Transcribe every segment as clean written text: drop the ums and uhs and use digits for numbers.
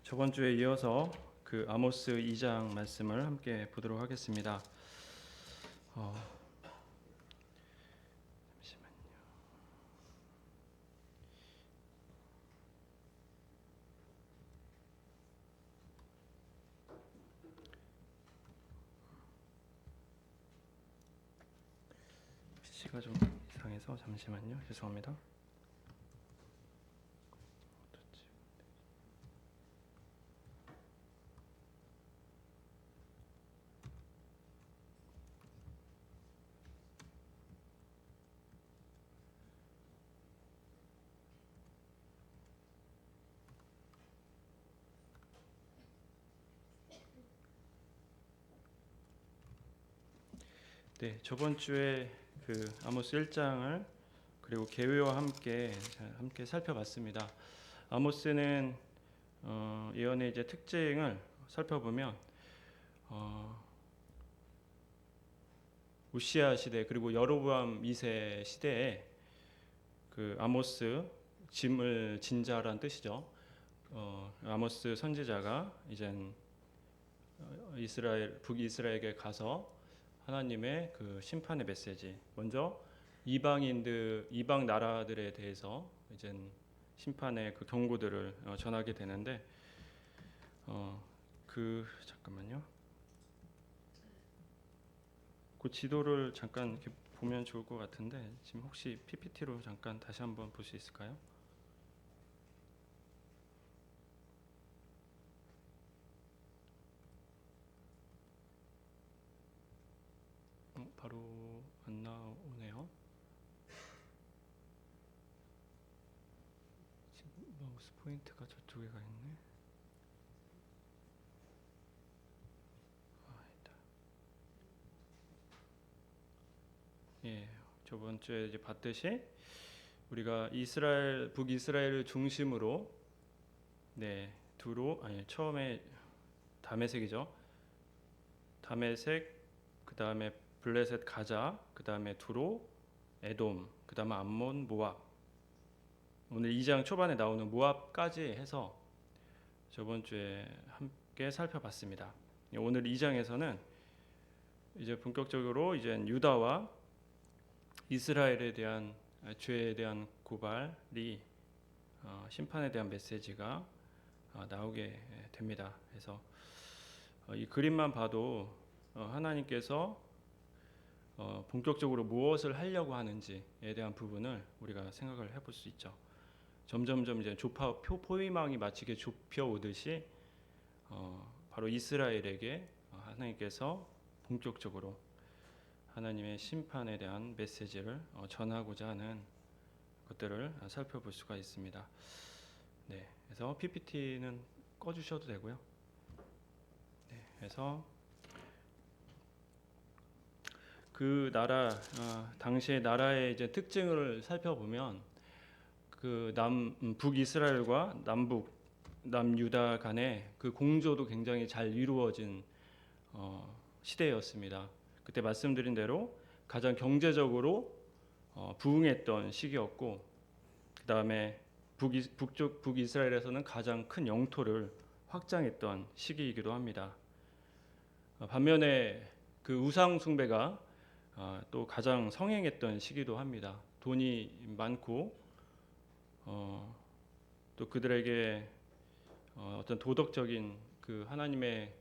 저번 주에 이어서 그 아모스 2장 말씀을 함께 보도록 하겠습니다. 잠시만요. PC가 좀 이상해서 잠시만요. 죄송합니다. 네, 저번 주에 그 아모스 1장을 그리고 계회와 함께 살펴봤습니다. 아모스는 예언의 이제 특징을 살펴보면 우시아 시대 그리고 여로보암 2세 시대에 그 아모스 짐을 진자라는 뜻이죠. 아모스 선지자가 이젠 북이스라엘에게 가서 하나님의 그 심판의 메시지, 먼저 이방 나라들에 대해서 이젠 심판의 그 경고들을 전하게 되는데 잠깐만요. 그 지도를 잠깐 이렇게 보면 좋을 것 같은데 지금 혹시 PPT로 잠깐 다시 한번 볼 수 있을까요? 바로 안 나오네요. 지금 마우스 포인트가 저쪽에 가 있네. 예, 저번 주에 이제 봤듯이 우리가 북이스라엘을 중심으로 처음에 다메섹이죠. 다메섹, 그 다음에 블레셋 가자, 그 다음에 두로, 에돔, 그 다음에 암몬, 모압. 오늘 2장 초반에 나오는 모압까지 해서 저번 주에 함께 살펴봤습니다. 오늘 2장에서는 이제 본격적으로 이제 유다와 이스라엘에 대한 죄에 대한 고발이 심판에 대한 메시지가 나오게 됩니다. 그래서 이 그림만 봐도 하나님께서 본격적으로 무엇을 하려고 하는지에 대한 부분을 우리가 생각을 해볼 수 있죠. 점점점 이제 포위망이 마치 좁혀 오듯이 바로 이스라엘에게 하나님께서 본격적으로 하나님의 심판에 대한 메시지를 전하고자 하는 것들을 살펴볼 수가 있습니다. 네, 그래서 PPT는 꺼주셔도 되고요. 네, 그래서 그 당시의 나라의 이제 특징을 살펴보면 그 북이스라엘과 남유다 간의 그 공조도 굉장히 잘 이루어진 시대였습니다. 그때 말씀드린 대로 가장 경제적으로 부흥했던 시기였고, 그 다음에 북이스라엘에서는 가장 큰 영토를 확장했던 시기이기도 합니다. 반면에 그 우상 숭배가 또 가장 성행했던 시기도 합니다. 돈이 많고 또 그들에게 어떤 도덕적인 그 하나님의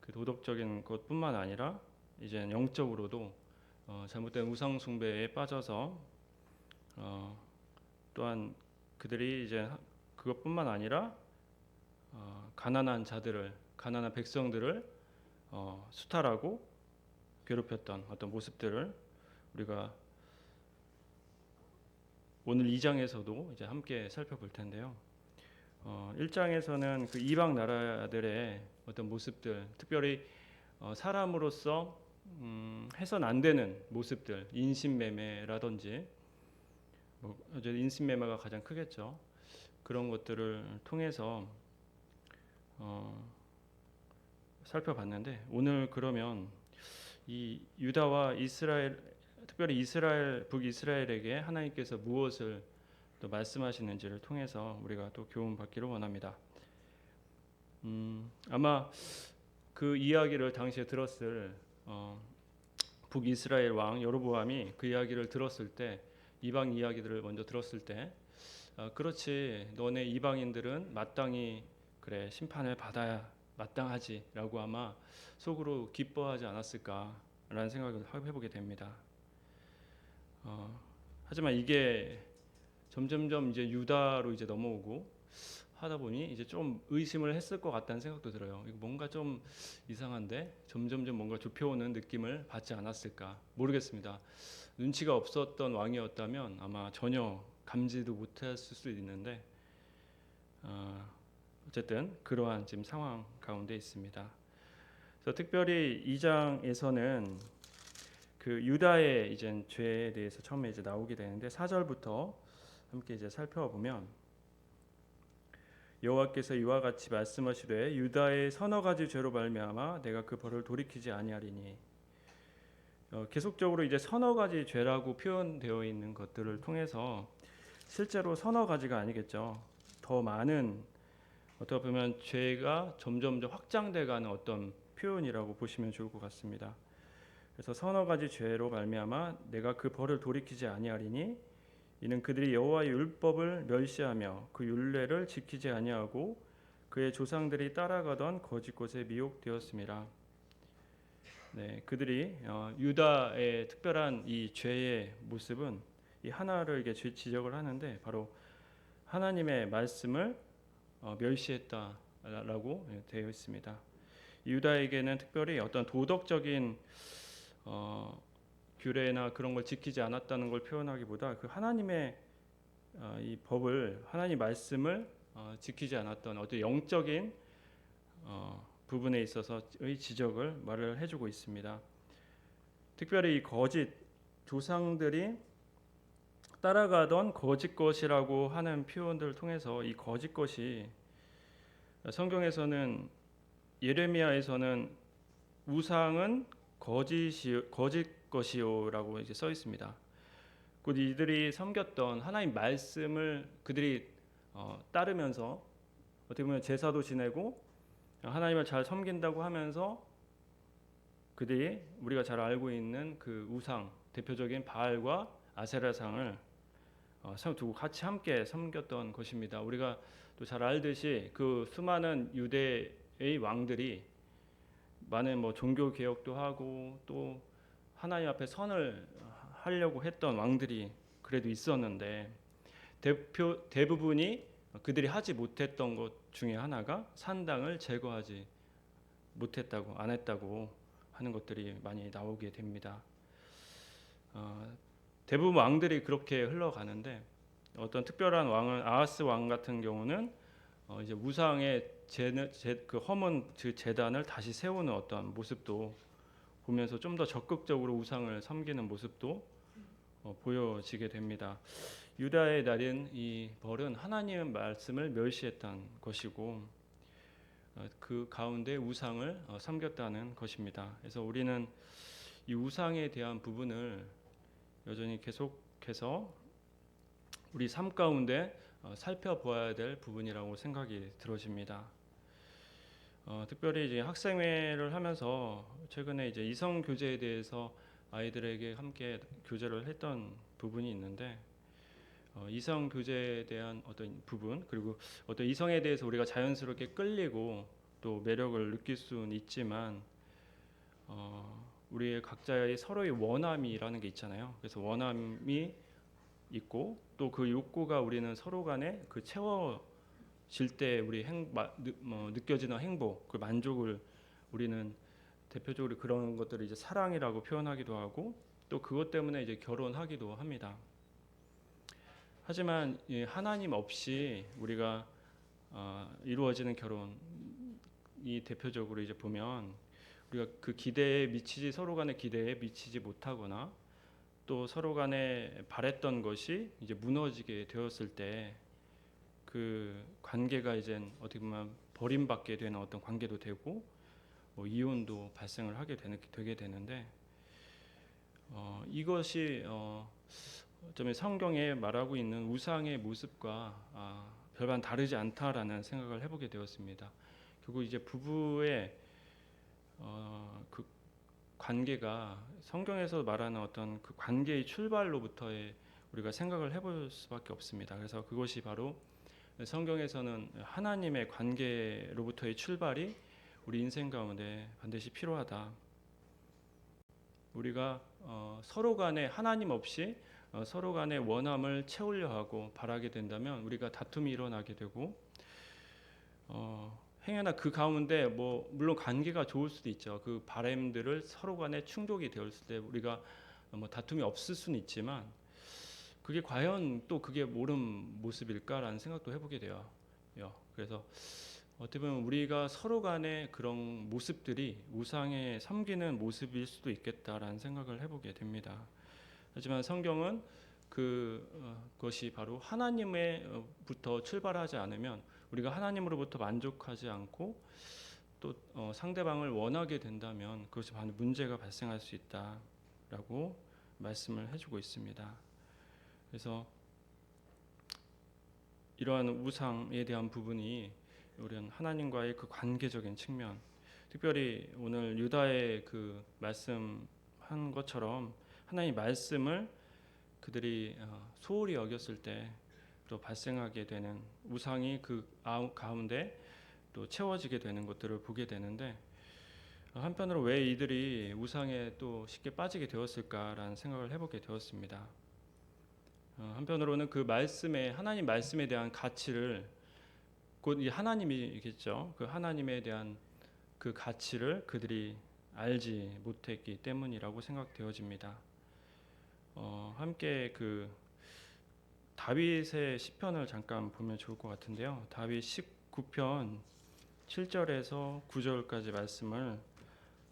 그 도덕적인 것뿐만 아니라 이제 영적으로도 잘못된 우상 숭배에 빠져서 또한 그들이 이제 그것뿐만 아니라 가난한 백성들을 수탈하고 괴롭혔던 어떤 모습들을 우리가 오늘 2장에서도 이제 함께 살펴볼 텐데요. 1장에서는 그 이방 나라들의 어떤 모습들, 특별히 사람으로서 해선 안 되는 모습들, 인신매매라든지 인신매매가 가장 크겠죠. 그런 것들을 통해서 살펴봤는데 오늘 그러면 이 유다와 이스라엘, 특별히 북이스라엘에게 하나님께서 무엇을 또 말씀하시는지를 통해서 우리가 또 교훈 받기를 원합니다. 아마 그 이야기를 당시에 들었을 북이스라엘 왕 여로보암이 그 이야기를 들었을 때, 이방 이야기들을 먼저 들었을 때, 그렇지, 너네 이방인들은 마땅히 그래 심판을 받아야 마땅하지라고 아마 속으로 기뻐하지 않았을까라는 생각을 해보게 됩니다. 하지만 이게 점점점 이제 유다로 이제 넘어오고 하다 보니 이제 좀 의심을 했을 것 같다는 생각도 들어요. 이거 뭔가 좀 이상한데, 점점점 뭔가 좁혀오는 느낌을 받지 않았을까 모르겠습니다. 눈치가 없었던 왕이었다면 아마 전혀 감지도 못했을 수도 있는데, 어쨌든 그러한 지금 상황 가운데 있습니다. 그래서 특별히 2장에서는 그 유다의 이제 죄에 대해서 처음에 이제 나오게 되는데, 4절부터 함께 이제 살펴보면, 여호와께서 이와 같이 말씀하시되 유다의 서너 가지 죄로 말미암아 내가 그 벌을 돌이키지 아니하리니. 계속적으로 이제 서너 가지 죄라고 표현되어 있는 것들을 통해서 실제로 서너 가지가 아니겠죠. 더 많은, 어떻게 보면 죄가 점점 확장돼가는 어떤 표현이라고 보시면 좋을 것 같습니다. 그래서 서너 가지 죄로 말미암아 내가 그 벌을 돌이키지 아니하리니, 이는 그들이 여호와의 율법을 멸시하며 그 율례를 지키지 아니하고 그의 조상들이 따라가던 거짓 것에 미혹되었음이라. 네, 그들이 유다의 특별한 이 죄의 모습은 이 하나를 이게 지적을 하는데, 바로 하나님의 말씀을 멸시했다라고 되어 있습니다. 유다에게는 특별히 어떤 도덕적인 규례나 그런 걸 지키지 않았다는 걸 표현하기보다 그 하나님의 이 법을, 하나님 말씀을 지키지 않았던 어떤 영적인 부분에 있어서의 지적을 말을 해주고 있습니다. 특별히 이 거짓, 조상들이 따라가던 거짓 것이라고 하는 표현들을 통해서 이 거짓 것이, 성경에서는 예레미야에서는 우상은 거짓 것이요라고 이제 써 있습니다. 곧 이들이 섬겼던 하나님 말씀을 그들이 따르면서 어떻게 보면 제사도 지내고 하나님을 잘 섬긴다고 하면서 그들이 우리가 잘 알고 있는 그 우상, 대표적인 바알과 아세라상을 두고 같이 함께 섬겼던 것입니다. 우리가 또 잘 알듯이 그 수많은 유대의 왕들이 많은 종교 개혁도 하고 또 하나님 앞에 선을 하려고 했던 왕들이 그래도 있었는데, 대부분이 그들이 하지 못했던 것 중에 하나가 산당을 제거하지 못했다고, 안 했다고 하는 것들이 많이 나오게 됩니다. 대부분 왕들이 그렇게 흘러가는데, 어떤 특별한 왕은 아하스 왕 같은 경우는 이제 우상의 그 허문 그 제단을 다시 세우는 어떤 모습도 보면서 좀 더 적극적으로 우상을 섬기는 모습도 보여지게 됩니다. 유다의 날인 이 벌은 하나님의 말씀을 멸시했던 것이고 그 가운데 우상을 섬겼다는 것입니다. 그래서 우리는 이 우상에 대한 부분을 여전히 계속해서 우리 삶 가운데 살펴보아야 될 부분이라고 생각이 들어집니다. 특별히 이제 학생회를 하면서 최근에 이제 이성 교제에 대해서 아이들에게 함께 교제를 했던 부분이 있는데, 이성 교제에 대한 어떤 부분, 그리고 어떤 이성에 대해서 우리가 자연스럽게 끌리고 또 매력을 느낄 수는 있지만 우리의 각자의 서로의 원함이라는 게 있잖아요. 그래서 원함이 있고 또 그 욕구가 우리는 서로 간에 그 채워질 때 우리 느껴지는 행복, 그 만족을 우리는 대표적으로 그런 것들을 이제 사랑이라고 표현하기도 하고 또 그것 때문에 이제 결혼하기도 합니다. 하지만 하나님 없이 우리가 이루어지는 결혼이 대표적으로 이제 보면 우리가 그 기대에 미치지, 서로 간의 기대에 미치지 못하거나 또 서로 간에 바랬던 것이 이제 무너지게 되었을 때 그 관계가 이제 어떻게 보면 버림받게 되는 어떤 관계도 되고 이혼도 발생을 되게 되는데, 이것이 좀 성경에 말하고 있는 우상의 모습과 별반 다르지 않다라는 생각을 해보게 되었습니다. 결국 이제 부부의 그 관계가 성경에서 말하는 어떤 그 관계의 출발로부터의 우리가 생각을 해볼 수밖에 없습니다. 그래서 그것이 바로 성경에서는 하나님의 관계로부터의 출발이 우리 인생 가운데 반드시 필요하다. 우리가 서로 간에 하나님 없이 서로 간의 원함을 채우려 하고 바라게 된다면 우리가 다툼이 일어나게 되고 행여나 그 가운데 뭐 물론 관계가 좋을 수도 있죠. 그 바람들을 서로 간에 충족이 되었을 때 우리가 뭐 다툼이 없을 수는 있지만 그게 과연 또 그게 옳은 모습일까라는 생각도 해보게 돼요. 그래서 어떻게 보면 우리가 서로 간의 그런 모습들이 우상에 섬기는 모습일 수도 있겠다라는 생각을 해보게 됩니다. 하지만 성경은 그것이 바로 하나님의부터 출발하지 않으면 우리가 하나님으로부터 만족하지 않고 또 상대방을 원하게 된다면 그것이 바로 문제가 발생할 수 있다라고 말씀을 해주고 있습니다. 그래서 이러한 우상에 대한 부분이 우리는 하나님과의 그 관계적인 측면, 특별히 오늘 유다의 그 말씀한 것처럼 하나님의 말씀을 그들이 소홀히 여겼을 때 또 발생하게 되는 우상이 그 가운데 또 채워지게 되는 것들을 보게 되는데 한편으로 왜 이들이 우상에 또 쉽게 빠지게 되었을까라는 생각을 해보게 되었습니다. 한편으로는 그 말씀에 하나님 말씀에 대한 가치를 곧 이 하나님이겠죠. 그 하나님에 대한 그 가치를 그들이 알지 못했기 때문이라고 생각되어집니다. 함께 그 다윗의 시편을 잠깐 보면 좋을 것 같은데요. 다윗 19편 7절에서 9절까지 말씀을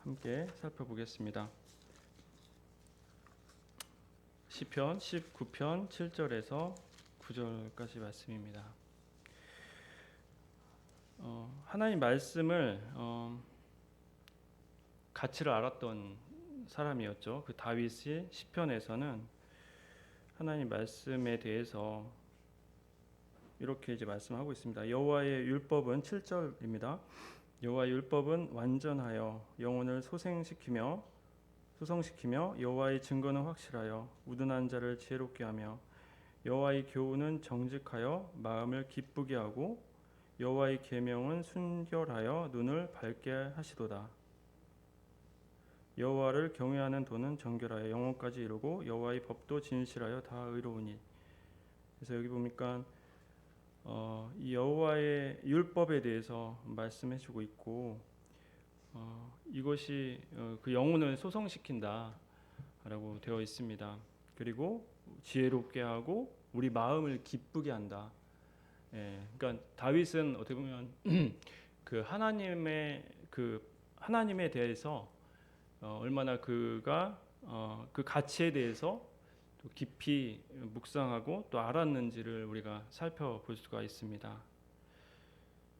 함께 살펴보겠습니다. 시편 19편 7절에서 9절까지 말씀입니다. 하나님 말씀을 가치를 알았던 사람이었죠. 그 다윗이 시편에서는 하나님 말씀에 대해서 이렇게 이제 말씀하고 있습니다. 여호와의 율법은 7절입니다. 여호와의 율법은 완전하여 영혼을 소생시키며 여호와의 증거는 확실하여 우둔한 자를 지혜롭게 하며 여호와의 교훈은 정직하여 마음을 기쁘게 하고 여호와의 계명은 순결하여 눈을 밝게 하시도다. 여호와를 경외하는 도는 정결하여 영혼까지 이루고 여호와의 법도 진실하여 다 의로우니. 그래서 여기 보니까 이 여호와의 율법에 대해서 말씀해주고 있고 이것이 그 영혼을 소성시킨다라고 되어 있습니다. 그리고 지혜롭게 하고 우리 마음을 기쁘게 한다. 그러니까 다윗은 어떻게 보면 그 하나님에 대해서 얼마나 그가 그 가치에 대해서 또 깊이 묵상하고 또 알았는지를 우리가 살펴볼 수가 있습니다.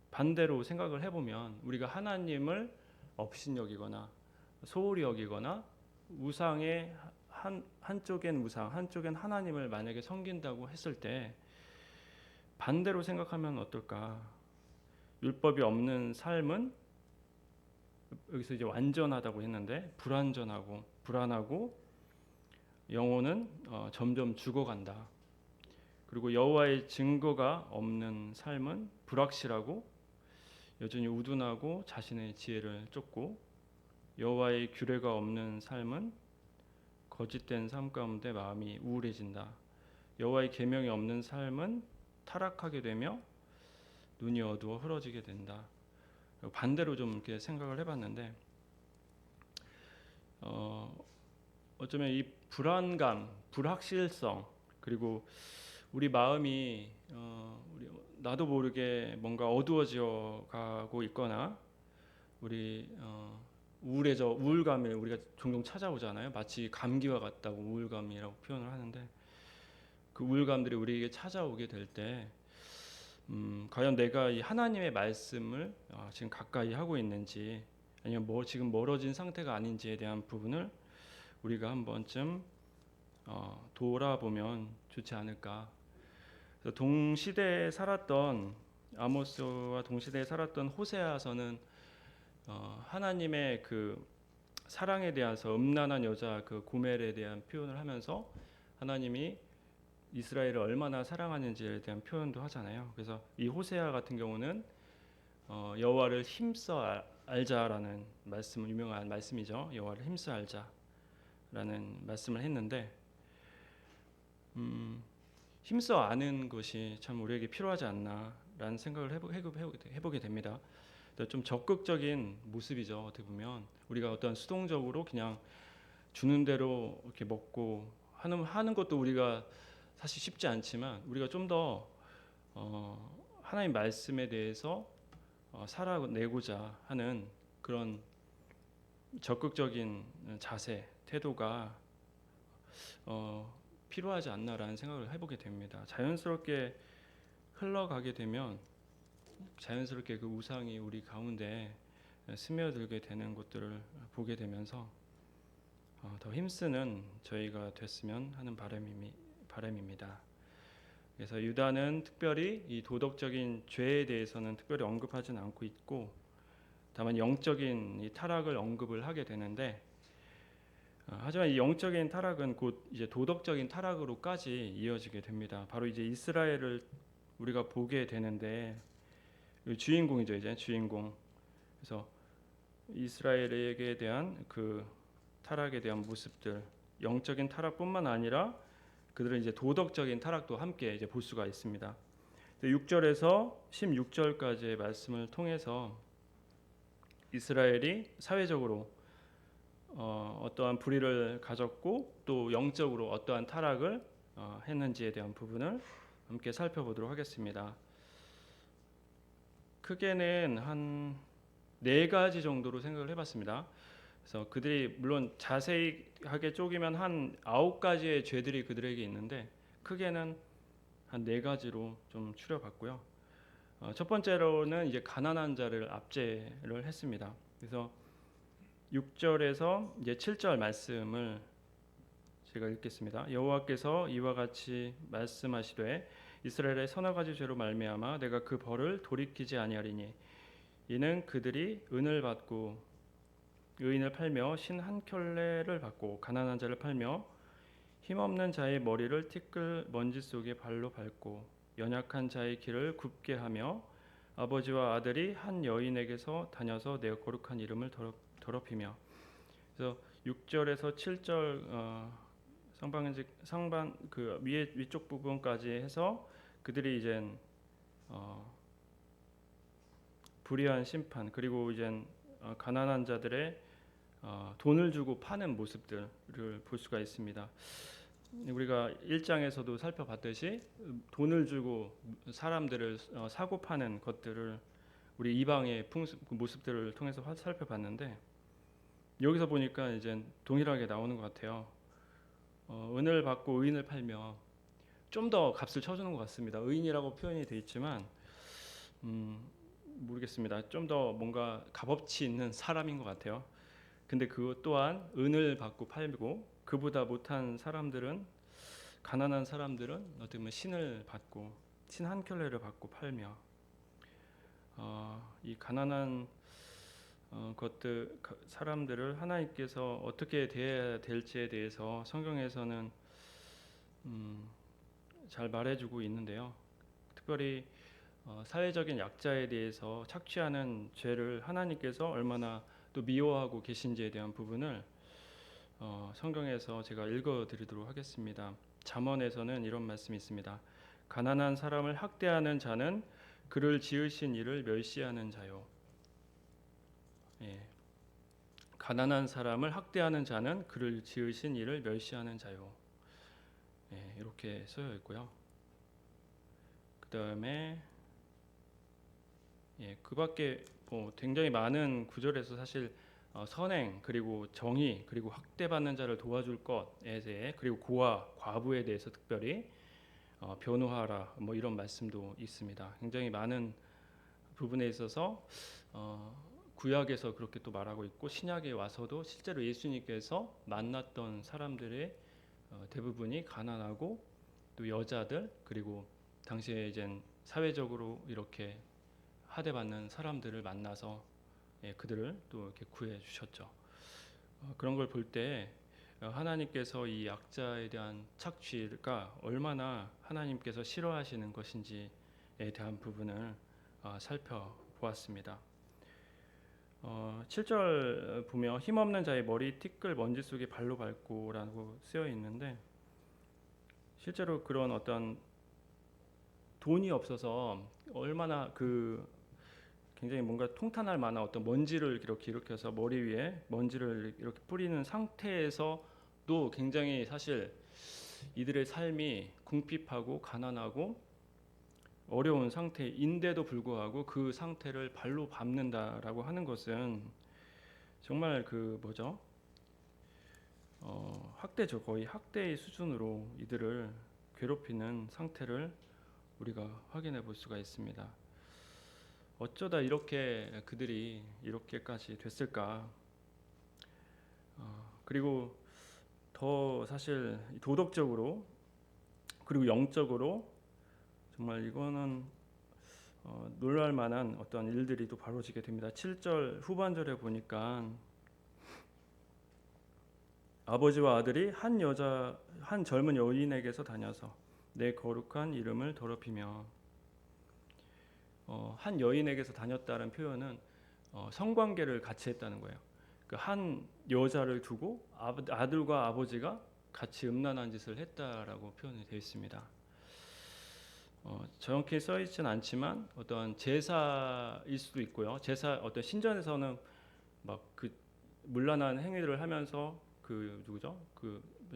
반대로 생각을 해보면 우리가 하나님을 업신여기거나 소홀히 여기거나 우상의 한쪽엔 우상, 한쪽엔 하나님을 만약에 섬긴다고 했을 때 반대로 생각하면 어떨까? 율법이 없는 삶은 여기서 이제 완전하다고 했는데 불완전하고 불안하고 영혼은 점점 죽어간다. 그리고 여호와의 증거가 없는 삶은 불확실하고 여전히 우둔하고 자신의 지혜를 쫓고 여호와의 규례가 없는 삶은 거짓된 삶 가운데 마음이 우울해진다. 여호와의 계명이 없는 삶은 타락하게 되며 눈이 어두워 흐려지게 된다. 반대로 좀 이렇게 생각을 해봤는데 어쩌면 이 불안감, 불확실성 그리고 우리 마음이 나도 모르게 뭔가 어두워져 가고 있거나 우리 우울감을 우리가 종종 찾아오잖아요. 마치 감기와 같다고 우울감이라고 표현을 하는데 그 우울감들이 우리에게 찾아오게 될 때 과연 내가 이 하나님의 말씀을 지금 가까이 하고 있는지 아니면 지금 멀어진 상태가 아닌지에 대한 부분을 우리가 한 번쯤 돌아보면 좋지 않을까. 그래서 동시대에 살았던 아모스와 동시대에 살았던 호세아서는 하나님의 그 사랑에 대해서 음란한 여자 그 고멜에 대한 표현을 하면서 하나님이 이스라엘을 얼마나 사랑하는지에 대한 표현도 하잖아요. 그래서 이 호세아 같은 경우는 여호와를 힘써 알자라는 말씀, 유명한 말씀이죠. 여호와를 힘써 알자라는 말씀을 했는데 힘써 아는 것이 참 우리에게 필요하지 않나라는 생각을 해보게 됩니다. 좀 적극적인 모습이죠. 어떻게 보면 우리가 어떤 수동적으로 그냥 주는 대로 이렇게 먹고 하는 것도 우리가 사실 쉽지 않지만 우리가 좀 더 하나님 말씀에 대해서 살아내고자 하는 그런 적극적인 자세, 태도가 필요하지 않나라는 생각을 해보게 됩니다. 자연스럽게 흘러가게 되면 자연스럽게 그 우상이 우리 가운데 스며들게 되는 것들을 보게 되면서 더 힘쓰는 저희가 됐으면 하는 바람입니다. 그래서 유다는 특별히 이 도덕적인 죄에 대해서는 특별히 언급하지는 않고 있고 다만 영적인 이 타락을 언급을 하게 되는데 하지만 이 영적인 타락은 곧 이제 도덕적인 타락으로까지 이어지게 됩니다. 바로 이제 이스라엘을 우리가 보게 되는데 주인공이죠, 이제 주인공. 그래서 이스라엘에게 대한 그 타락에 대한 모습들, 영적인 타락뿐만 아니라 그들은 이제 도덕적인 타락도 함께 이제 볼 수가 있습니다. 6절에서 16절까지의 말씀을 통해서 이스라엘이 사회적으로 어떠한 불의를 가졌고 또 영적으로 어떠한 타락을 했는지에 대한 부분을 함께 살펴보도록 하겠습니다. 크게는 한 4가지 정도로 생각을 해봤습니다. 그래서 그들이 물론 자세하게 쪼개면 한 9가지의 죄들이 그들에게 있는데 크게는 한 4가지로 좀 추려봤고요. 첫 번째로는 이제 가난한 자를 압제를 했습니다. 그래서 6절에서 이제 7절 말씀을 제가 읽겠습니다. 여호와께서 이와 같이 말씀하시되 이스라엘의 서너 가지 죄로 말미암아 내가 그 벌을 돌이키지 아니하리니 이는 그들이 은을 받고 의인을 팔며 신 한 켤레를 받고 가난한 자를 팔며 힘없는 자의 머리를 티끌 먼지 속에 발로 밟고 연약한 자의 길을 굽게 하며 아버지와 아들이 한 여인에게서 다녀서 내 거룩한 이름을 더럽히며. 그래서 6절에서 7절 상반 그 위쪽 부분까지 해서 그들이 이젠 불의한 심판 그리고 이젠 가난한 자들의 돈을 주고 파는 모습들을 볼 수가 있습니다. 우리가 1장에서도 살펴봤듯이 돈을 주고 사람들을 사고 파는 것들을 우리 이방의 모습들을 통해서 살펴봤는데 여기서 보니까 이제 동일하게 나오는 것 같아요. 은을 받고 의인을 팔며 좀 더 값을 쳐주는 것 같습니다. 의인이라고 표현이 되어 있지만 모르겠습니다. 좀 더 뭔가 값어치 있는 사람인 것 같아요. 근데 그것 또한 은을 받고 팔고 그보다 못한 사람들은 가난한 사람들은 어떻게 보면 신을 받고 신 한 켤레를 받고 팔며 이 가난한 것들 사람들을 하나님께서 어떻게 대해야 될지에 대해서 성경에서는 잘 말해주고 있는데요. 특별히 사회적인 약자에 대해서 착취하는 죄를 하나님께서 얼마나 또 미워하고 계신지에 대한 부분을 성경에서 제가 읽어드리도록 하겠습니다. 잠언에서는 이런 말씀이 있습니다. 가난한 사람을 학대하는 자는 그를 지으신 이를 멸시하는 자요. 예. 가난한 사람을 학대하는 자는 그를 지으신 이를 멸시하는 자요. 예, 이렇게 쓰여 있고요. 그 다음에 그밖에 굉장히 많은 구절에서 사실 선행 그리고 정의 그리고 학대받는 자를 도와줄 것에 대해 그리고 고아 과부에 대해서 특별히 변호하라 뭐 이런 말씀도 있습니다. 굉장히 많은 부분에 있어서 구약에서 그렇게 또 말하고 있고 신약에 와서도 실제로 예수님께서 만났던 사람들의 대부분이 가난하고 또 여자들 그리고 당시에 이제 사회적으로 이렇게 하대받는 사람들을 만나서 그들을 또 이렇게 구해 주셨죠. 그런 걸 볼 때 하나님께서 이 약자에 대한 착취가 얼마나 하나님께서 싫어하시는 것인지에 대한 부분을 살펴보았습니다. 7절 보면 힘없는 자의 머리 티끌 먼지 속에 발로 밟고라고 쓰여 있는데, 실제로 그런 어떤 돈이 없어서 얼마나 굉장히 뭔가 통탄할 만한 어떤 먼지를 이렇게 일으켜서 머리 위에 먼지를 이렇게 뿌리는 상태에서도 굉장히 사실 이들의 삶이 궁핍하고 가난하고 어려운 상태인데도 불구하고 그 상태를 발로 밟는다라고 하는 것은 정말 학대죠. 거의 학대의 수준으로 이들을 괴롭히는 상태를 우리가 확인해 볼 수가 있습니다. 어쩌다 이렇게 그들이 이렇게까지 됐을까? 그리고 더 사실 도덕적으로 그리고 영적으로 정말 이거는 놀랄 만한 어떤 일들이 또 벌어지게 됩니다. 7절 후반절에 보니까 아버지와 아들이 한 젊은 여인에게서 다녀서 내 거룩한 이름을 더럽히며, 한 여인에게서 다녔다는 표현은 성관계를 같이 했다는 거예요. 그 한 여자를 두고 아들과 아버지가 같이 음란한 짓을 했다라고 표현이 되어 있습니다. 정확히 써 있지는 않지만 어떤 제사일 수도 있고요. 제사 어떤 신전에서는 막 그 문란한 행위를 하면서 그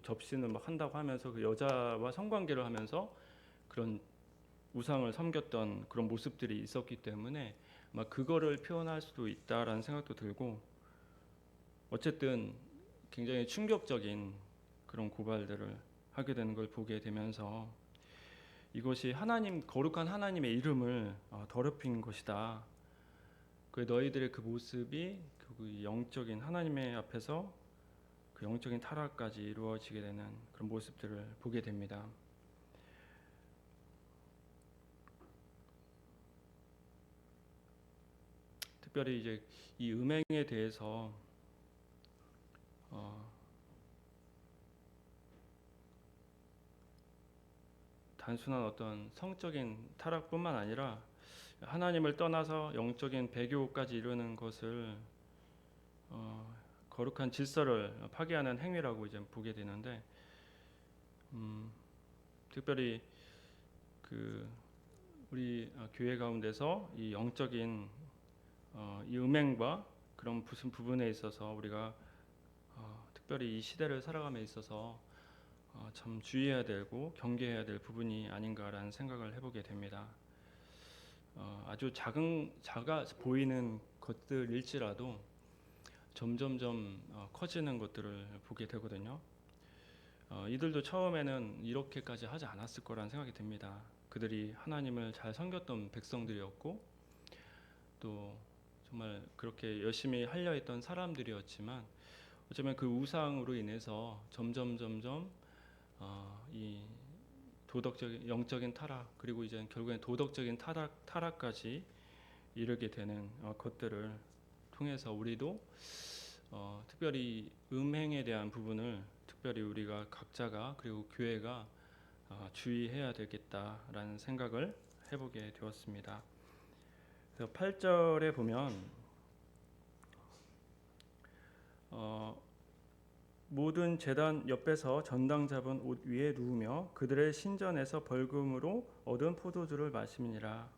접신을 막 한다고 하면서 그 여자와 성관계를 하면서 그런 우상을 섬겼던 그런 모습들이 있었기 때문에 막 그거를 표현할 수도 있다라는 생각도 들고, 어쨌든 굉장히 충격적인 그런 고발들을 하게 되는 걸 보게 되면서 이것이 거룩한 하나님의 이름을 더럽힌 것이다. 너희들의 그 모습이 그 영적인 하나님의 앞에서 그 영적인 타락까지 이루어지게 되는 그런 모습들을 보게 됩니다. 특별히 이제 이 음행에 대해서 단순한 어떤 성적인 타락뿐만 아니라 하나님을 떠나서 영적인 배교까지 이루는 것을 거룩한 질서를 파괴하는 행위라고 이제 보게 되는데, 특별히 우리 교회 가운데서 이 영적인 이 음행과 그런 무슨 부분에 있어서 우리가 특별히 이 시대를 살아감에 있어서 참 주의해야 되고 경계해야 될 부분이 아닌가라는 생각을 해보게 됩니다. 아주 작아 보이는 것들일지라도 점점점 커지는 것들을 보게 되거든요. 이들도 처음에는 이렇게까지 하지 않았을 거라는 생각이 듭니다. 그들이 하나님을 잘 섬겼던 백성들이었고 또 정말 그렇게 열심히 하려 했던 사람들이었지만, 어쩌면 그 우상으로 인해서 점점 이 도덕적인 영적인 타락, 그리고 이제 결국엔 도덕적인 타락까지 이르게 되는 것들을 통해서 우리도 특별히 음행에 대한 부분을 특별히 우리가 각자가 그리고 교회가 주의해야 되겠다라는 생각을 해보게 되었습니다. 그래서 8절에 보면 모든 제단 옆에서 전당 잡은 옷 위에 누우며 그들의 신전에서 벌금으로 얻은 포도주를 마시니라.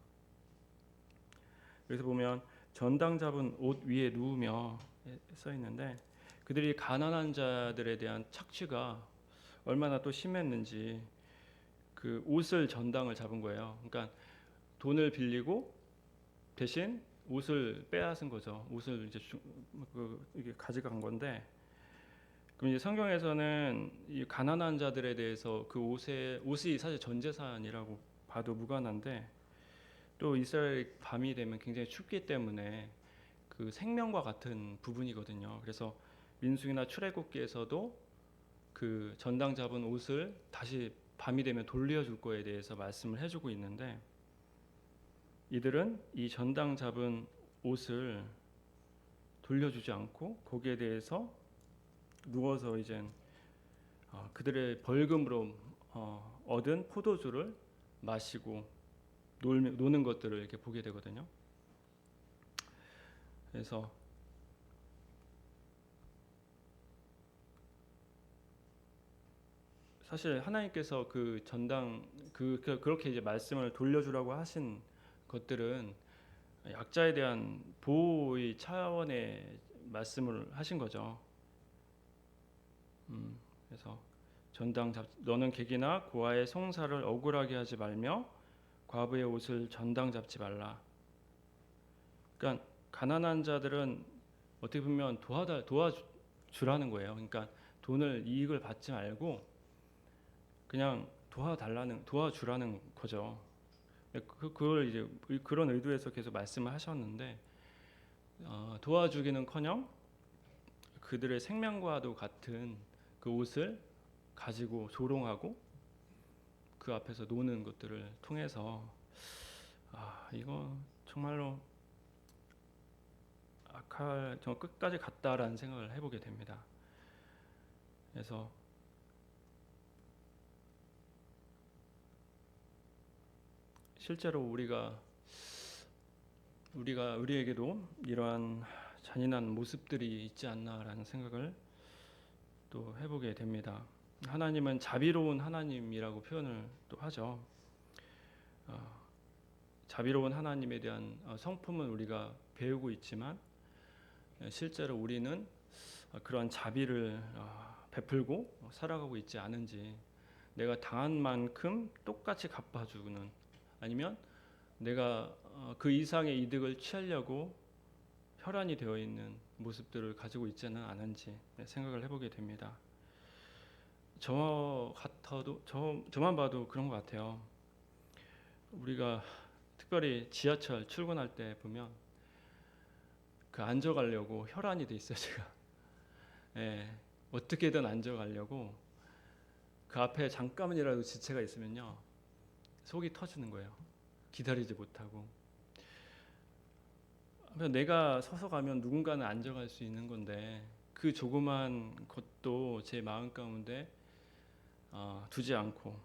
여기서 보면 전당 잡은 옷 위에 누우며 써 있는데, 그들이 가난한 자들에 대한 착취가 얼마나 또 심했는지 그 옷을 전당을 잡은 거예요. 그러니까 돈을 빌리고 대신 옷을 빼앗은 거죠. 옷을 이제 이게 가져간 건데, 그럼 이제 성경에서는 이 가난한 자들에 대해서 그 옷이 사실 전 재산이라고 봐도 무관한데, 또 이스라엘 밤이 되면 굉장히 춥기 때문에 그 생명과 같은 부분이거든요. 그래서 민수기나 출애굽기에서도 그 전당 잡은 옷을 다시 밤이 되면 돌려줄 거에 대해서 말씀을 해주고 있는데, 이들은 이 전당 잡은 옷을 돌려주지 않고 거기에 대해서 누워서 이제 그들의 벌금으로 얻은 포도주를 마시고 노는 것들을 이렇게 보게 되거든요. 그래서 사실 하나님께서 그 전당 그렇게 이제 말씀을 돌려주라고 하신 것들은 약자에 대한 보호의 차원의 말씀을 하신 거죠. 그래서 너는 객이나 고아의 송사를 억울하게 하지 말며 과부의 옷을 전당 잡지 말라. 그러니까 가난한 자들은 어떻게 보면 도와주라는 거예요. 그러니까 돈을 이익을 받지 말고 그냥 도와주라는 거죠. 그걸 이제 그런 의도에서 계속 말씀을 하셨는데 도와주기는커녕 그들의 생명과도 같은 그 옷을 가지고 조롱하고 그 앞에서 노는 것들을 통해서 이거 정말로 저 끝까지 갔다라는 생각을 해보게 됩니다. 그래서 실제로 우리에게도 이러한 잔인한 모습들이 있지 않나라는 생각을 또 해보게 됩니다. 하나님은 자비로운 하나님이라고 표현을 또 하죠. 자비로운 하나님에 대한 성품은 우리가 배우고 있지만 실제로 우리는 그러한 자비를 베풀고 살아가고 있지 않은지, 내가 당한 만큼 똑같이 갚아주는, 아니면 내가 그 이상의 이득을 취하려고 혈안이 되어 있는 모습들을 가지고 있지는 않은지 생각을 해보게 됩니다. 저만 봐도 그런 것 같아요. 우리가 특별히 지하철 출근할 때 보면 그 앉아가려고 혈안이 돼 있어요. 제가 어떻게든 앉아가려고 그 앞에 잠깐이라도 지체가 있으면요 속이 터지는 거예요. 기다리지 못하고. 내가 서서 가면 누군가는 앉아갈 수 있는 건데 그 조그만 것도 제 마음 가운데 두지 않고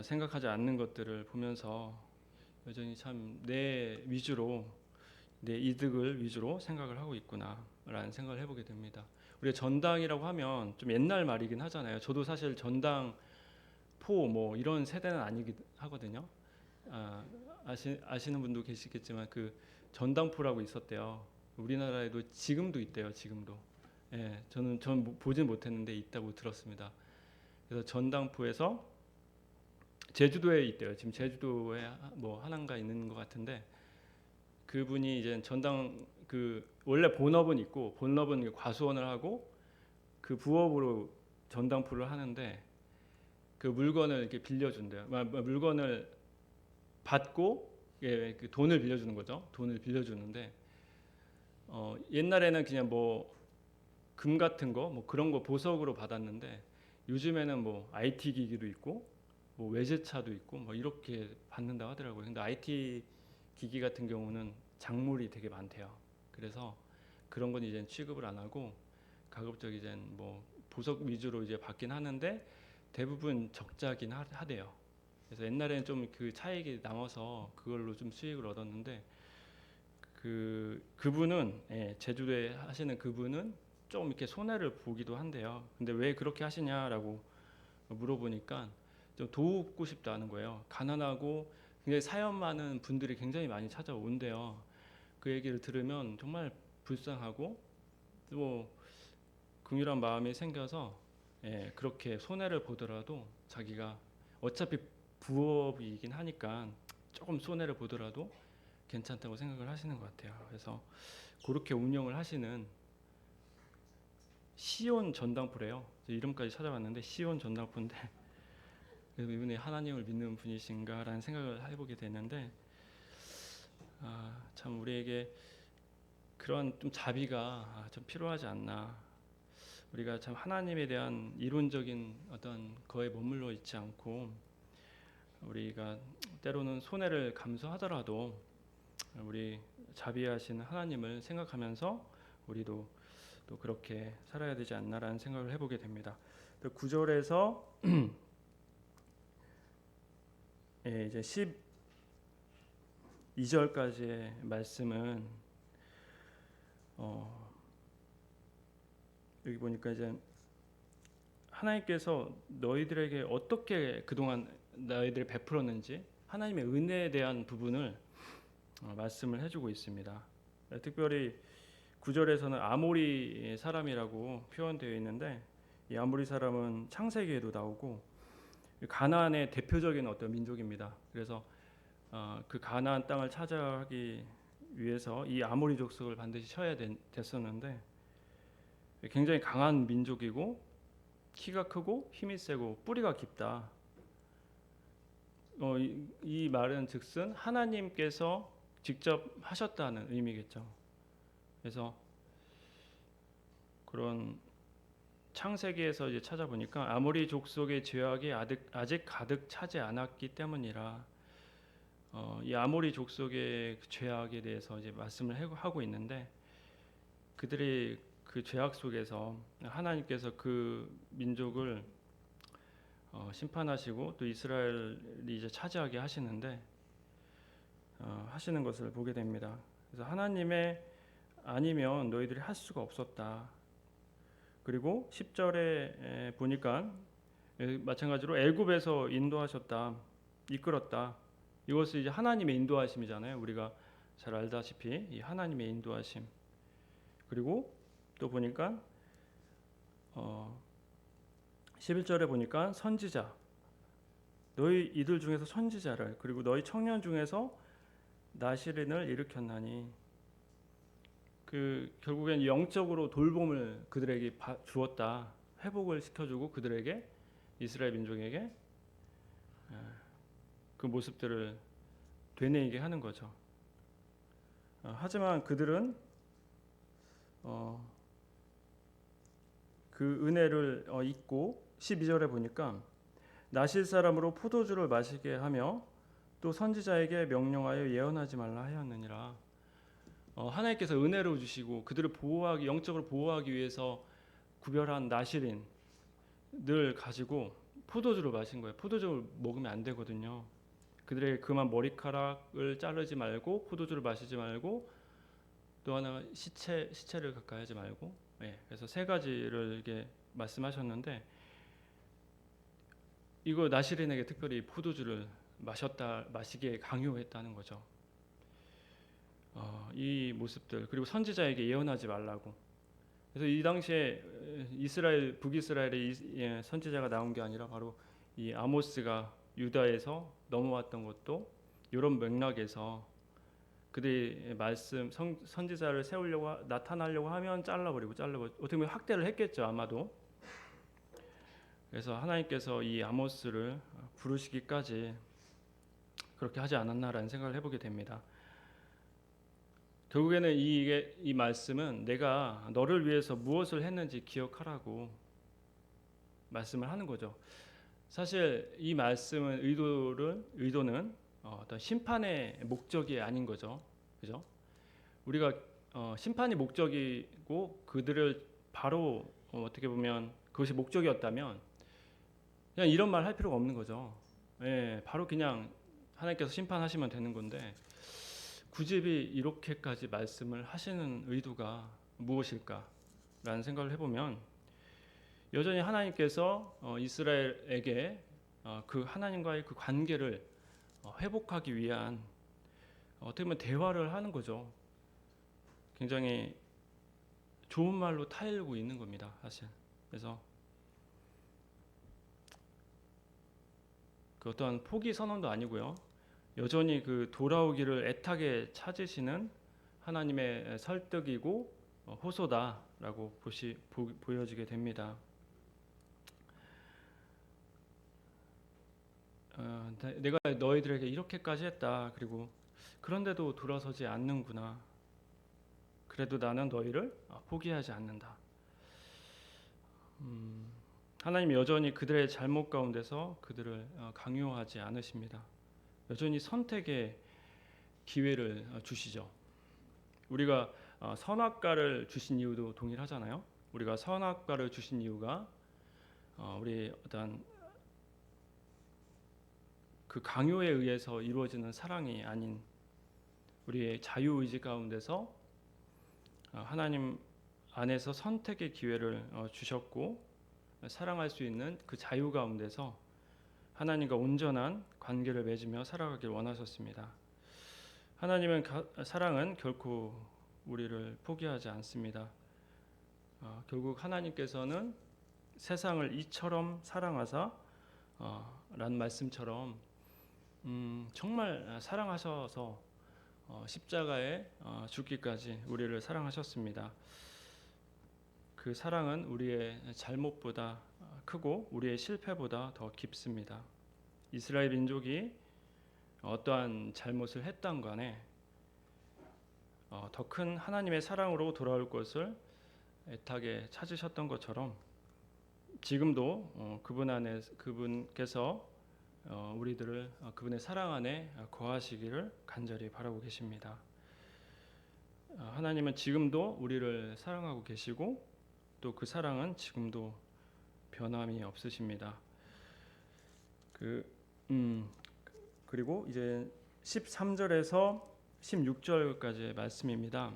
생각하지 않는 것들을 보면서 여전히 참 내 이득을 위주로 생각을 하고 있구나라는 생각을 해보게 됩니다. 우리가 전당이라고 하면 좀 옛날 말이긴 하잖아요. 저도 사실 전당 포 뭐 이런 세대는 아니긴 하거든요. 아시는 분도 계시겠지만 그 전당포라고 있었대요. 우리나라에도 지금도 있대요. 지금도. 전 보진 못했는데 있다고 들었습니다. 그래서 전당포에서 제주도에 있대요. 지금 제주도에 뭐 하나인가 있는 것 같은데 그분이 이제 전당 원래 본업은 있고 본업은 과수원을 하고 그 부업으로 전당포를 하는데 그 물건을 이렇게 빌려준대요. 물건을 받고 그 돈을 빌려주는 거죠. 돈을 빌려주는데 옛날에는 그냥 뭐 금 같은 거 뭐 그런 거 보석으로 받았는데 요즘에는 뭐 IT 기기도 있고 뭐 외제차도 있고 뭐 이렇게 받는다고 하더라고요. 근데 IT 기기 같은 경우는 작물이 되게 많대요. 그래서 그런 건 이제 취급을 안 하고 가급적 이제 뭐 보석 위주로 이제 받긴 하는데 대부분 적자긴 하대요. 그래서 옛날에는 좀 그 차익이 남아서 그걸로 좀 수익을 얻었는데 그분은 제주도에 하시는 그분은 좀 이렇게 손해를 보기도 한대요. 근데 왜 그렇게 하시냐라고 물어보니까 좀 도우고 싶다는 거예요. 가난하고 굉장히 사연 많은 분들이 굉장히 많이 찾아온대요. 그 얘기를 들으면 정말 불쌍하고 또 긍휼한 마음이 생겨서 그렇게 손해를 보더라도 자기가 어차피 부업이긴 하니까 조금 손해를 보더라도 괜찮다고 생각을 하시는 것 같아요. 그래서 그렇게 운영을 하시는 시온 전당포래요. 이름까지 찾아봤는데 시온 전당포인데 그래서 이분이 하나님을 믿는 분이신가라는 생각을 해보게 되는데 참 우리에게 그런 좀 자비가 좀 필요하지 않나. 우리가 참 하나님에 대한 이론적인 어떤 거에 머물러 있지 않고 우리가 때로는 손해를 감수하더라도 우리 자비하시는 하나님을 생각하면서 우리도 또 그렇게 살아야 되지 않나라는 생각을 해보게 됩니다. 9절에서 예, 이제 12절까지의 말씀은 여기 보니까 이제 하나님께서 너희들에게 어떻게 그동안 너희들을 베풀었는지 하나님의 은혜에 대한 부분을 말씀을 해주고 있습니다. 특별히 9절에서는 아모리 사람이라고 표현되어 있는데 이 아모리 사람은 창세기에도 나오고 가나안의 대표적인 어떤 민족입니다. 그래서 그 가나안 땅을 차지하기 위해서 이 아모리 족속을 반드시 쳐야 됐었는데 굉장히 강한 민족이고 키가 크고 힘이 세고 뿌리가 깊다. 이 말은 즉슨 하나님께서 직접 하셨다는 의미겠죠. 그래서 그런 창세기에서 이제 찾아보니까 아모리 족속의 죄악이 아직 가득 차지 않았기 때문이라 이 아모리 족속의 그 죄악에 대해서 이제 말씀을 하고 있는데 그들이 그 죄악 속에서 하나님께서 그 민족을 심판하시고 또 이스라엘이 이제 차지하게 하시는데 하시는 것을 보게 됩니다. 그래서 하나님의 아니면 너희들이 할 수가 없었다. 그리고 10절에 보니까 마찬가지로 애굽에서 인도하셨다, 이끌었다. 이것은 이제 하나님의 인도하심이잖아요. 우리가 잘 알다시피 이 하나님의 인도하심. 그리고 또 보니까 11절에 보니까 선지자, 너희 이들 중에서 선지자를, 그리고 너희 청년 중에서 나시린을 일으켰나니, 그 결국엔 영적으로 돌봄을 그들에게 주었다. 회복을 시켜주고 그들에게, 이스라엘 민족에게 그 모습들을 되뇌이게 하는 거죠. 하지만 그들은 그 은혜를 잊고 12절에 보니까 나실 사람으로 포도주를 마시게 하며 또 선지자에게 명령하여 예언하지 말라 하였느니라. 하나님께서 은혜로 주시고 그들을 보호하기, 영적으로 보호하기 위해서 구별한 나실인을 가지고 포도주를 마신 거예요. 포도주를 먹으면 안 되거든요. 그들에게 그만 머리카락을 자르지 말고, 포도주를 마시지 말고, 또 하나가 시체를 가까이 하지 말고, 그래서 세 가지를 이렇게 말씀하셨는데, 이거 나실인에게 특별히 포도주를 마시게 강요했다는 거죠. 이 모습들, 그리고 선지자에게 예언하지 말라고. 그래서 이 당시에 북이스라엘의 선지자가 나온 게 아니라 바로 이 아모스가 유다에서 넘어왔던 것도 이런 맥락에서 그들이 선지자를 나타나려고 하면 잘라버리고 어떻게 보면 학대를 했겠죠, 아마도. 그래서 하나님께서 이 아모스를 부르시기까지 그렇게 하지 않았나라는 생각을 해보게 됩니다. 결국에는 이 말씀은 내가 너를 위해서 무엇을 했는지 기억하라고 말씀을 하는 거죠. 사실 이 말씀은 의도는 어떤 심판의 목적이 아닌 거죠. 그죠? 우리가 심판이 목적이고 그들을 바로 어떻게 보면 그것이 목적이었다면 그냥 이런 말 할 필요가 없는 거죠. 바로 그냥 하나님께서 심판하시면 되는 건데 굳이 이렇게까지 말씀을 하시는 의도가 무엇일까라는 생각을 해보면 여전히 하나님께서 이스라엘에게 그 하나님과의 그 관계를 회복하기 위한 어떻게 보면 대화를 하는 거죠. 굉장히 좋은 말로 타일고 있는 겁니다, 사실. 그래서 그 어떠한 포기 선언도 아니고요. 여전히 그 돌아오기를 애타게 찾으시는 하나님의 설득이고 호소다라고 보여지게 됩니다. 내가 너희들에게 이렇게까지 했다. 그리고 그런데도 돌아서지 않는구나. 그래도 나는 너희를 포기하지 않는다. 하나님 여전히 그들의 잘못 가운데서 그들을 강요하지 않으십니다. 여전히 선택의 기회를 주시죠. 우리가 선악과를 주신 이유도 동일하잖아요. 우리가 선악과를 주신 이유가 우리 어떤 그 강요에 의해서 이루어지는 사랑이 아닌 우리의 자유의지 가운데서 하나님 안에서 선택의 기회를 주셨고 사랑할 수 있는 그 자유 가운데서 하나님과 온전한 관계를 맺으며 살아가길 원하셨습니다. 하나님은 사랑은 결코 우리를 포기하지 않습니다. 결국 하나님께서는 세상을 이처럼 사랑하사 라는 말씀처럼 정말 사랑하셔서 십자가에 죽기까지 우리를 사랑하셨습니다. 그 사랑은 우리의 잘못보다 크고 우리의 실패보다 더 깊습니다. 이스라엘 민족이 어떠한 잘못을 했던 간에 더 큰 하나님의 사랑으로 돌아올 것을 애타게 찾으셨던 것처럼 지금도 그분께서 우리들을 그분의 사랑 안에 거하시기를 간절히 바라고 계십니다. 하나님은 지금도 우리를 사랑하고 계시고 또 그 사랑은 지금도 변함이 없으십니다. 그리고 이제 13절에서 16절까지의 말씀입니다.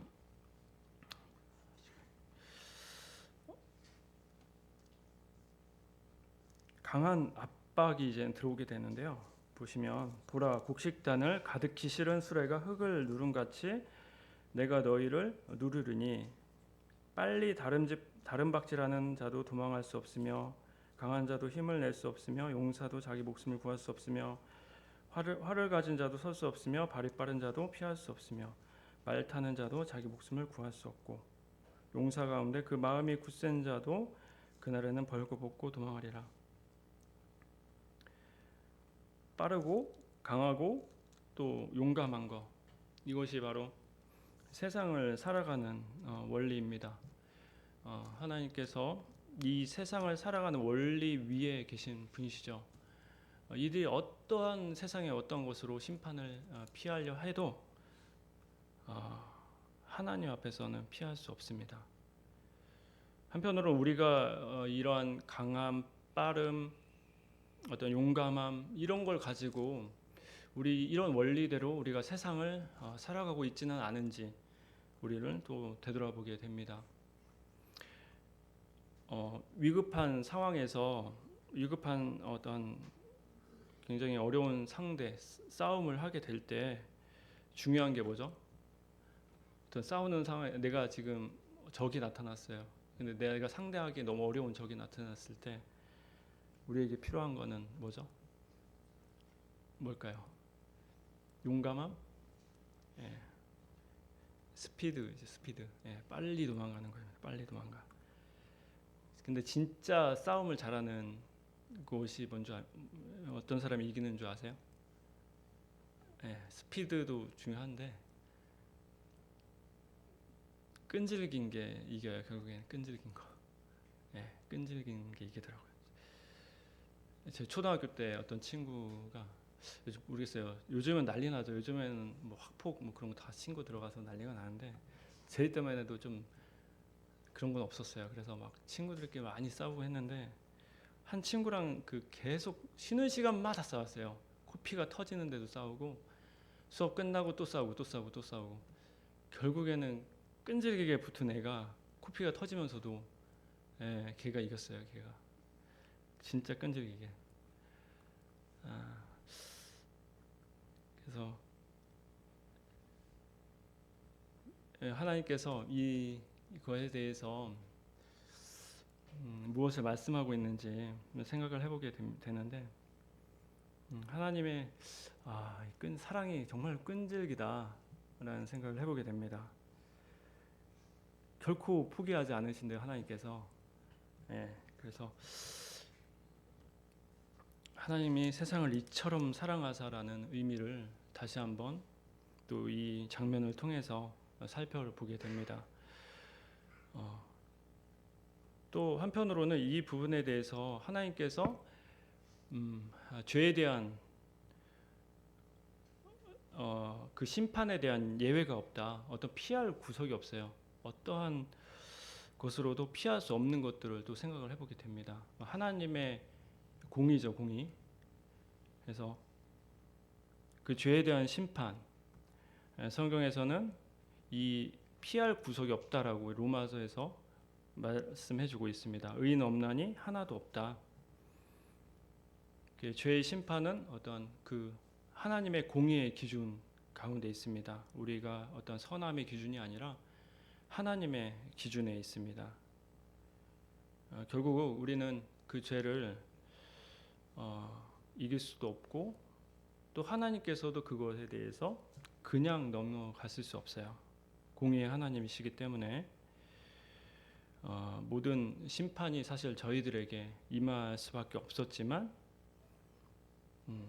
강한 압박이 이제 들어오게 되는데요. 보시면 보라 곡식단을 가득히 실은 수레가 흙을 누름같이 내가 너희를 누르리니 빨리 다름박질하는 자도 도망할 수 없으며 강한 자도 힘을 낼 수 없으며 용사도 자기 목숨을 구할 수 없으며 활을 가진 자도 설 수 없으며 발이 빠른 자도 피할 수 없으며 말 타는 자도 자기 목숨을 구할 수 없고 용사 가운데 그 마음이 굳센 자도 그날에는 벌거벗고 도망하리라. 빠르고 강하고 또 용감한 것, 이것이 바로 세상을 살아가는 원리입니다. 하나님께서 이 세상을 살아가는 원리 위에 계신 분이시죠. 이들이 어떠한 세상의 어떤 것으로 심판을 피하려 해도 하나님 앞에서는 피할 수 없습니다. 한편으로 우리가 이러한 강함, 빠름, 어떤 용감함 이런 걸 가지고 우리 이런 원리대로 우리가 세상을 살아가고 있지는 않은지 우리를 또 되돌아보게 됩니다. 위급한 상황에서 위급한 어떤 굉장히 어려운 상대 싸움을 하게 될 때 중요한 게 뭐죠? 어떤 싸우는 상황에 내가 지금 적이 나타났어요. 근데 내가 상대하기 너무 어려운 적이 나타났을 때 우리에게 필요한 거는 뭐죠? 뭘까요? 용감함? 예. 스피드. 예. 빨리 도망가는 거예요. 빨리 도망가. 근데 진짜 싸움을 잘하는 곳이 뭔지 어떤 사람이 이기는 줄 아세요? 예. 스피드도 중요한데 끈질긴 게 이겨요. 결국에는 끈질긴 거. 예. 끈질긴 게 이기더라고요. 제 초등학교 때 어떤 친구가 모르겠어요. 요즘은 난리 나죠. 요즘에는 뭐 학폭 뭐 그런 거 다 신고 들어가서 난리가 나는데 제 때만 해도 좀 그런 건 없었어요. 그래서 막 친구들끼리 많이 싸우고 했는데 한 친구랑 그 계속 쉬는 시간마다 싸웠어요. 코피가 터지는데도 싸우고 수업 끝나고 또 싸우고 결국에는 끈질기게 붙은 애가 코피가 터지면서도 걔가 이겼어요. 걔가 진짜 끈질기게. 그래서 하나님께서 이거에 대해서 무엇을 말씀하고 있는지 생각을 해보게 되는데 하나님의 사랑이 정말 끈질기다라는 생각을 해보게 됩니다. 결코 포기하지 않으신대요. 하나님께서. 그래서 하나님이 세상을 이처럼 사랑하사라는 의미를 다시 한번 또 이 장면을 통해서 살펴보게 됩니다. 또 한편으로는 이 부분에 대해서 하나님께서 죄에 대한 그 심판에 대한 예외가 없다. 어떤 피할 구석이 없어요. 어떠한 것으로도 피할 수 없는 것들을 또 생각을 해보게 됩니다. 하나님의 공의죠, 공의. 그래서 그 죄에 대한 심판, 성경에서는 이 피할 구석이 없다라고 로마서에서 말씀해주고 있습니다. 의인 없나니 하나도 없다. 죄의 심판은 어떤 그 하나님의 공의의 기준 가운데 있습니다. 우리가 어떤 선함의 기준이 아니라 하나님의 기준에 있습니다. 결국 우리는 그 죄를 이길 수도 없고 또 하나님께서도 그것에 대해서 그냥 넘어갔을 수 없어요. 공의의 하나님이시기 때문에 모든 심판이 사실 저희들에게 임할 수밖에 없었지만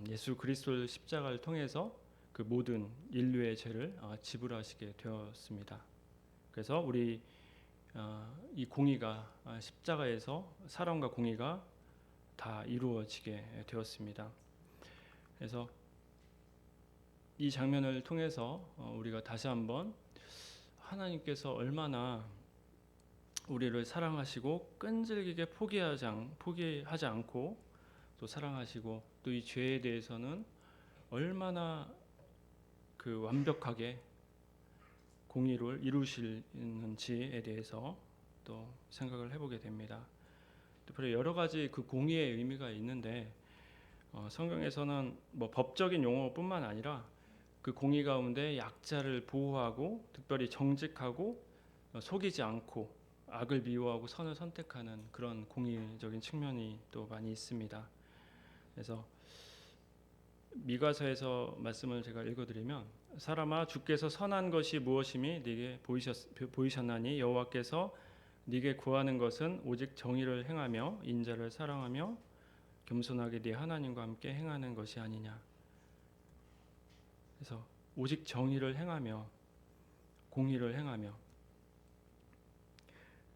예수 그리스도의 십자가를 통해서 그 모든 인류의 죄를 지불하시게 되었습니다. 그래서 우리 이 공의가 십자가에서 사랑과 공의가 다 이루어지게 되었습니다. 그래서 이 장면을 통해서 우리가 다시 한번 하나님께서 얼마나 우리를 사랑하시고 끈질기게 포기하지 않고 또 사랑하시고 또 이 죄에 대해서는 얼마나 그 완벽하게 공의를 이루시는지에 대해서 또 생각을 해보게 됩니다. 특별히 여러 가지 그 공의의 의미가 있는데 성경에서는 뭐 법적인 용어뿐만 아니라 그 공의 가운데 약자를 보호하고 특별히 정직하고 속이지 않고 악을 미워하고 선을 선택하는 그런 공의적인 측면이 또 많이 있습니다. 그래서 미가서에서 말씀을 제가 읽어드리면 사람아 주께서 선한 것이 무엇임이 네게 보이셨나니 여호와께서 네게 구하는 것은 오직 정의를 행하며 인자를 사랑하며 겸손하게 네 하나님과 함께 행하는 것이 아니냐. 그래서 오직 정의를 행하며 공의를 행하며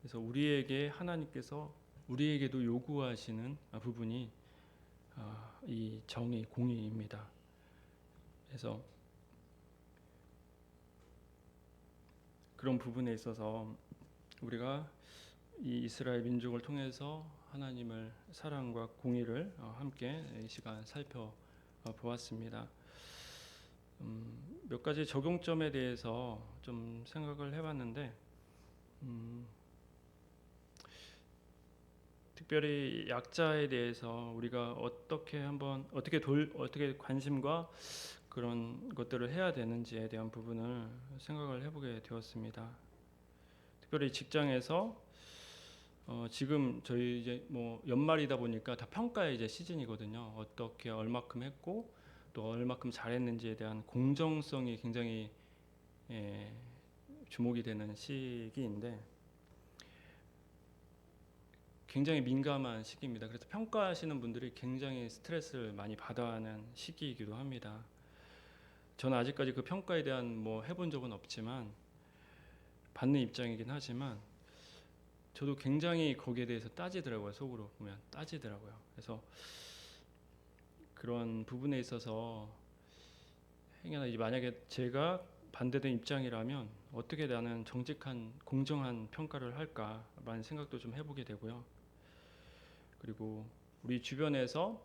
그래서 우리에게 하나님께서 우리에게도 요구하시는 부분이 이 정의, 공의입니다. 그래서 그런 부분에 있어서 우리가 이 이스라엘 민족을 통해서 하나님을 사랑과 공의를 함께 이 시간 살펴보았습니다. 몇 가지 적용점에 대해서 좀 생각을 해봤는데 특별히 약자에 대해서 우리가 어떻게 관심과 그런 것들을 해야 되는지에 대한 부분을 생각을 해보게 되었습니다. 특별히 직장에서 지금 저희 이제 뭐 연말이다 보니까 다 평가의 이제 시즌이거든요. 어떻게 얼마큼 했고 또 얼마큼 잘했는지에 대한 공정성이 굉장히 주목이 되는 시기인데 굉장히 민감한 시기입니다. 그래서 평가하시는 분들이 굉장히 스트레스를 많이 받아야 하는 시기이기도 합니다. 저는 아직까지 그 평가에 대한 뭐 해본 적은 없지만 받는 입장이긴 하지만 저도 굉장히 거기에 대해서 따지더라고요. 속으로 보면 따지더라고요. 그래서 그런 부분에 있어서 만약에 제가 반대된 입장이라면 어떻게 나는 정직한 공정한 평가를 할까라는 생각도 좀 해보게 되고요. 그리고 우리 주변에서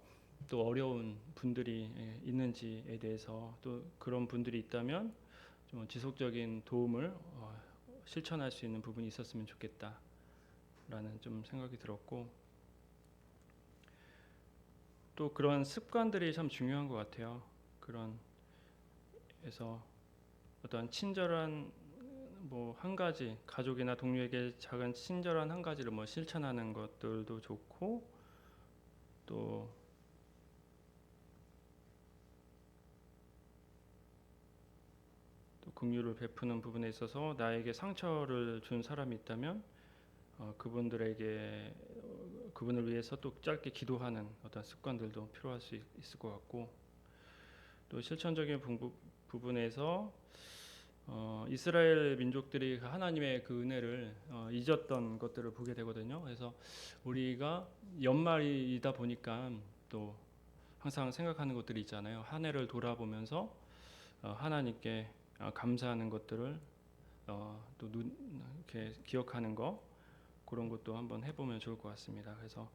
또 어려운 분들이 있는지에 대해서 또 그런 분들이 있다면 좀 지속적인 도움을 실천할 수 있는 부분이 있었으면 좋겠다라는 좀 생각이 들었고 또 그런 습관들이 참 중요한 것 같아요. 그래서 어떤 친절한 뭐 한 가지 가족이나 동료에게 작은 친절한 한 가지를 뭐 실천하는 것들도 좋고 또 긍휼을 베푸는 부분에 있어서 나에게 상처를 준 사람이 있다면 그분을 위해서 또 짧게 기도하는 어떤 습관들도 필요할 수 있을 것 같고 또 실천적인 부분에서 이스라엘 민족들이 하나님의 그 은혜를 잊었던 것들을 보게 되거든요. 그래서 우리가 연말이다 보니까 또 항상 생각하는 것들이 있잖아요. 한 해를 돌아보면서 하나님께 감사하는 것들을 또 이렇게 기억하는 거, 그런 것도 한번 해보면 좋을 것 같습니다. 그래서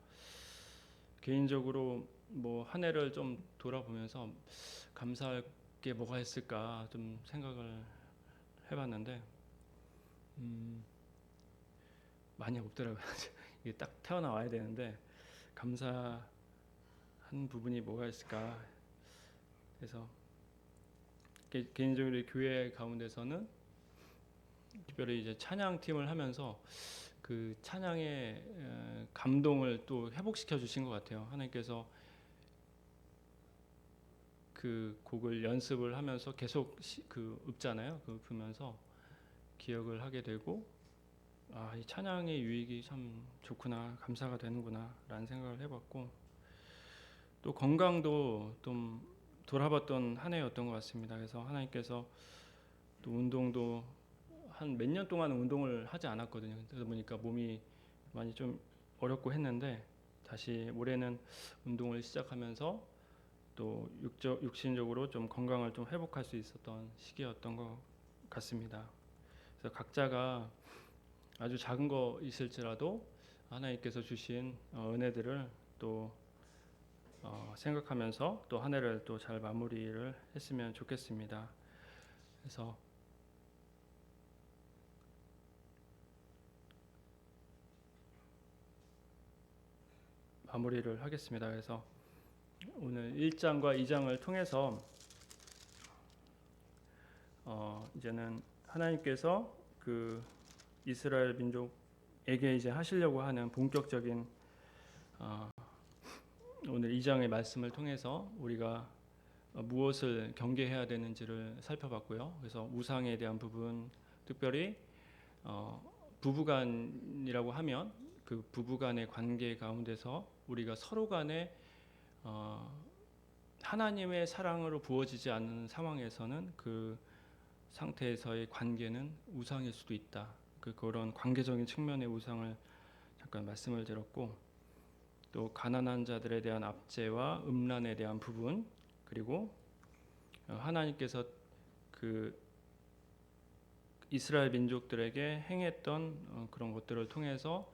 개인적으로 뭐 한 해를 좀 돌아보면서 감사할 게 뭐가 있을까 좀 생각을 해봤는데 많이 없더라고요. 이게 딱 태어나와야 되는데 감사한 부분이 뭐가 있을까. 그래서 개인적으로 교회 가운데서는 특별히 이제 찬양 팀을 하면서 그 찬양의 감동을 또 회복시켜 주신 것 같아요. 하나님께서 그 곡을 연습을 하면서 계속 그 읊잖아요. 그 읊으면서 기억을 하게 되고, 이 찬양의 유익이 참 좋구나, 감사가 되는구나라는 생각을 해봤고, 또 건강도 좀 돌아봤던 한 해였던 것 같습니다. 그래서 하나님께서 또 운동도 한 몇 년 동안 운동을 하지 않았거든요. 그러다 보니까 몸이 많이 좀 어렵고 했는데 다시 올해는 운동을 시작하면서 또 육신적으로 좀 건강을 좀 회복할 수 있었던 시기였던 것 같습니다. 그래서 각자가 아주 작은 거 있을지라도 하나님께서 주신 은혜들을 또 생각하면서 또 한 해를 또 잘 마무리를 했으면 좋겠습니다. 그래서 마무리를 하겠습니다. 그래서 오늘 1장과 2장을 통해서 이제는 하나님께서 그 이스라엘 민족에게 이제 하시려고 하는 본격적인 오늘 2장의 말씀을 통해서 우리가 무엇을 경계해야 되는지를 살펴봤고요. 그래서 우상에 대한 부분, 특별히 부부간이라고 하면 그 부부간의 관계 가운데서 우리가 서로 간에 하나님의 사랑으로 부어지지 않는 상황에서는 그 상태에서의 관계는 우상일 수도 있다. 그런 관계적인 측면의 우상을 잠깐 말씀을 드렸고, 또 가난한 자들에 대한 압제와 음란에 대한 부분, 그리고 하나님께서 그 이스라엘 민족들에게 행했던 그런 것들을 통해서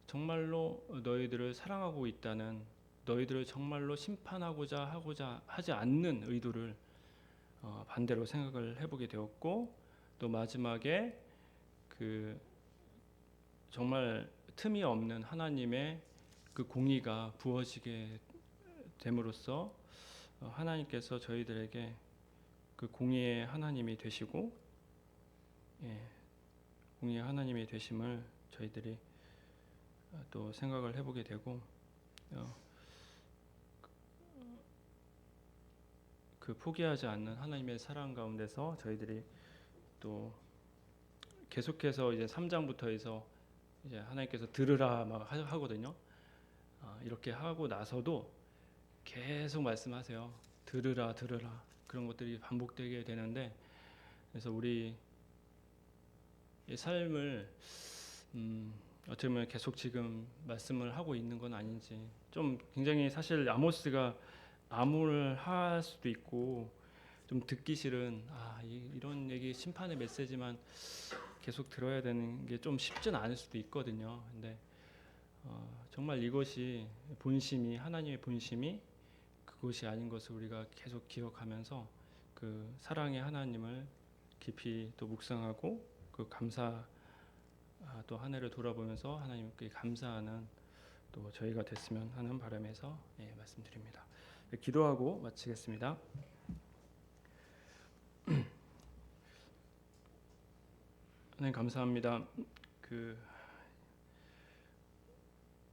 정말로 너희들을 사랑하고 있다는, 너희들을 정말로 심판하고자 하지 않는 의도를 반대로 생각을 해보게 되었고, 또 마지막에 그 정말 틈이 없는 하나님의 그 공의가 부어지게 됨으로써 하나님께서 저희들에게 그 공의의 하나님이 되시고, 공의의 하나님이 되심을 저희들이 또 생각을 해보게 되고, 그 포기하지 않는 하나님의 사랑 가운데서 저희들이 또 계속해서 이제 3장부터 해서 이제 하나님께서 들으라 막 하거든요. 이렇게 하고 나서도 계속 말씀하세요. 들으라 들으라. 그런 것들이 반복되게 되는데, 그래서 우리 이 삶을 어떻게 보면 계속 지금 말씀을 하고 있는 건 아닌지, 좀 굉장히 사실 아모스가 암울할 수도 있고 좀 듣기 싫은 이런 얘기, 심판의 메시지만 계속 들어야 되는 게 좀 쉽진 않을 수도 있거든요. 근데 정말 이것이 본심이, 하나님의 본심이 그것이 아닌 것을 우리가 계속 기억하면서 그 사랑의 하나님을 깊이 또 묵상하고 그 감사, 또 한 해를 돌아보면서 하나님께 감사하는 또 저희가 됐으면 하는 바람에서 말씀드립니다. 기도하고 마치겠습니다. 하나님 감사합니다. 그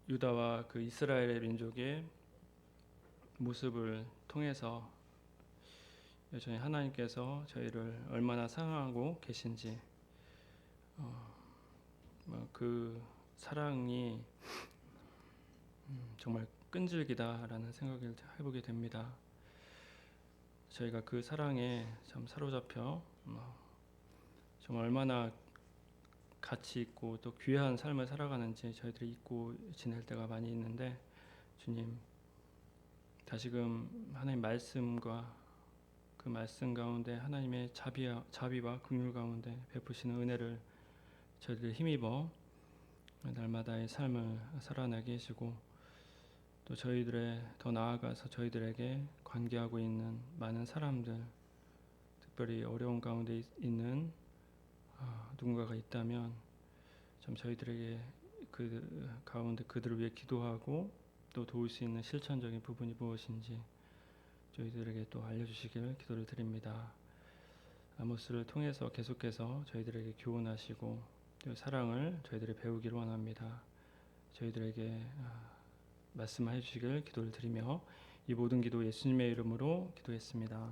유다와 그 이스라엘의 민족의 모습을 통해서 여전히 하나님께서 저희를 얼마나 사랑하고 계신지, 그 사랑이 정말 끈질기다라는 생각을 해보게 됩니다. 저희가 그 사랑에 참 사로잡혀 정말 얼마나 가치 있고 또 귀한 삶을 살아가는지 저희들이 잊고 지낼 때가 많이 있는데, 주님 다시금 하나님 말씀과 그 말씀 가운데 하나님의 자비와 긍휼 가운데 베푸시는 은혜를 저희들 힘입어 날마다의 삶을 살아내게 하시고, 또 저희들의 더 나아가서 저희들에게 관계하고 있는 많은 사람들, 특별히 어려운 가운데 있는 누군가가 있다면 좀 저희들에게 그 가운데 그들을 위해 기도하고 또 도울 수 있는 실천적인 부분이 무엇인지 저희들에게 또 알려주시길 기도를 드립니다. 아모스를 통해서 계속해서 저희들에게 교훈하시고 또 사랑을 저희들이 배우기를 원합니다. 저희들에게 말씀해 주시길 기도를 드리며 이 모든 기도 예수님의 이름으로 기도했습니다.